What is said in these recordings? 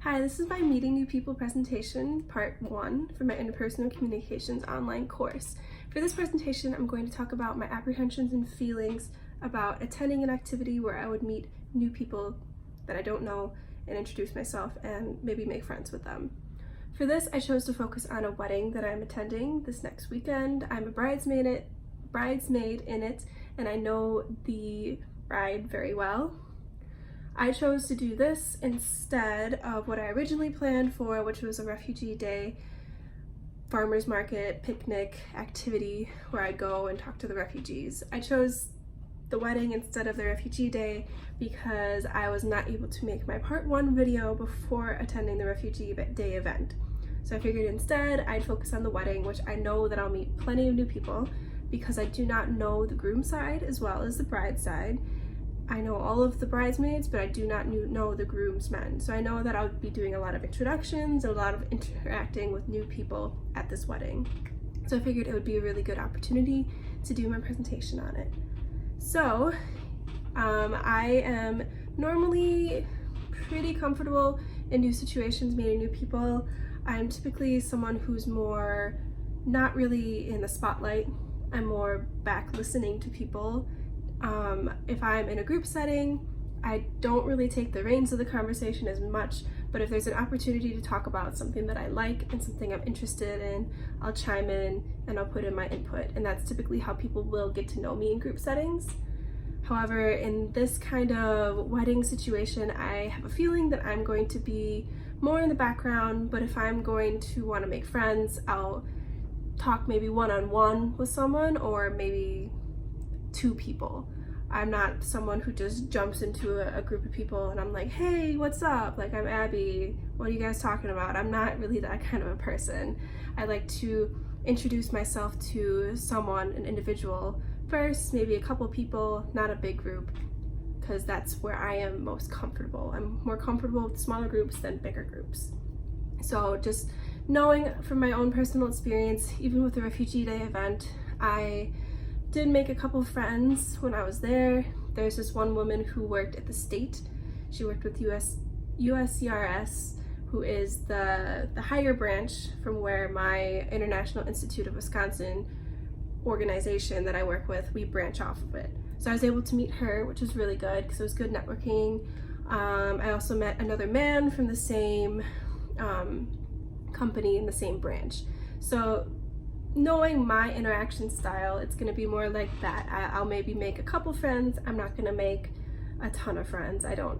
Hi, this is my Meeting New People presentation, part 1 for my Interpersonal Communications online course. For this presentation, I'm going to talk about my apprehensions and feelings about attending an activity where I would meet new people that I don't know and introduce myself and maybe make friends with them. For this, I chose to focus on a wedding that I'm attending this next weekend. I'm a bridesmaid in it, and I know the bride very well. I chose to do this instead of what I originally planned for, which was a Refugee Day farmers market picnic activity where I go and talk to the refugees. I chose the wedding instead of the Refugee Day because I was not able to make my part 1 video before attending the Refugee Day event. So I figured instead I'd focus on the wedding, which I know that I'll meet plenty of new people because I do not know the groom side as well as the bride side. I know all of the bridesmaids, but I do not know the groomsmen. So I know that I'll be doing a lot of introductions, a lot of interacting with new people at this wedding. So I figured it would be a really good opportunity to do my presentation on it. So I am normally pretty comfortable in new situations, meeting new people. I'm typically someone who's more not really in the spotlight. I'm more back listening to people. If I'm in a group setting, I don't really take the reins of the conversation as much, but if there's an opportunity to talk about something that I like and something I'm interested in, I'll chime in and I'll put in my input, and that's typically how people will get to know me in group settings. However, in this kind of wedding situation, I have a feeling that I'm going to be more in the background, but if I'm going to want to make friends, I'll talk maybe one-on-one with someone or maybe 2 people. I'm not someone who just jumps into a group of people and I'm like, hey, what's up? Like, I'm Abby. What are you guys talking about? I'm not really that kind of a person. I like to introduce myself to someone, an individual first, maybe a couple people, not a big group, because that's where I am most comfortable. I'm more comfortable with smaller groups than bigger groups. So just knowing from my own personal experience, even with the Refugee Day event, I did make a couple friends when I was there. There's this one woman who worked at the state. She worked with USCRS, who is the higher branch from where my International Institute of Wisconsin organization that I work with, we branch off of it. So I was able to meet her, which was really good because it was good networking. I also met another man from the same company in the same branch. So knowing my interaction style, it's going to be more like that. I'll maybe make a couple friends. I'm not going to make a ton of friends. I don't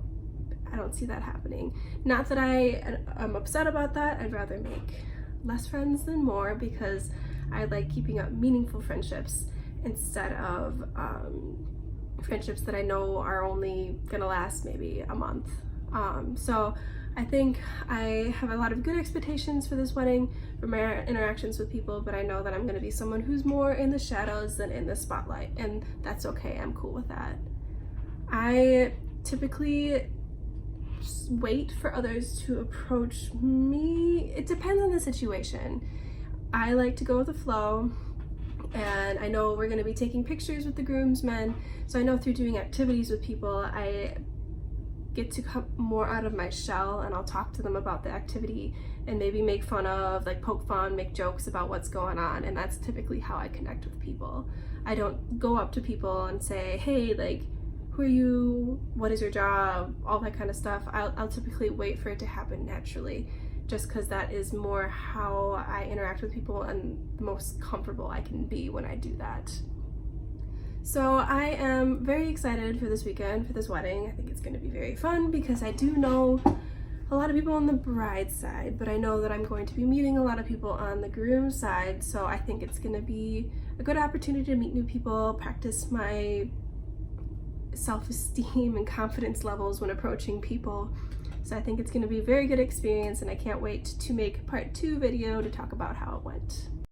see that happening. Not that I am upset about that. I'd rather make less friends than more because I like keeping up meaningful friendships instead of friendships that I know are only going to last maybe a month. So I think I have a lot of good expectations for this wedding, for my interactions with people, but I know that I'm going to be someone who's more in the shadows than in the spotlight, and that's okay. I'm cool with that. I typically wait for others to approach me. It depends on the situation. I like to go with the flow, and I know we're going to be taking pictures with the groomsmen, so I know through doing activities with people, I get to come more out of my shell, and I'll talk to them about the activity and maybe make fun of, like poke fun, make jokes about what's going on, and that's typically how I connect with people. I don't go up to people and say, hey, like, who are you? What is your job? All that kind of stuff. I'll typically wait for it to happen naturally, just because that is more how I interact with people and the most comfortable I can be when I do that. So I am very excited for this weekend, for this wedding. I think it's going to be very fun because I do know a lot of people on the bride side, but I know that I'm going to be meeting a lot of people on the groom side, so I think it's going to be a good opportunity to meet new people, practice my self-esteem and confidence levels when approaching people. So I think it's going to be a very good experience, and I can't wait to make part 2 video to talk about how it went.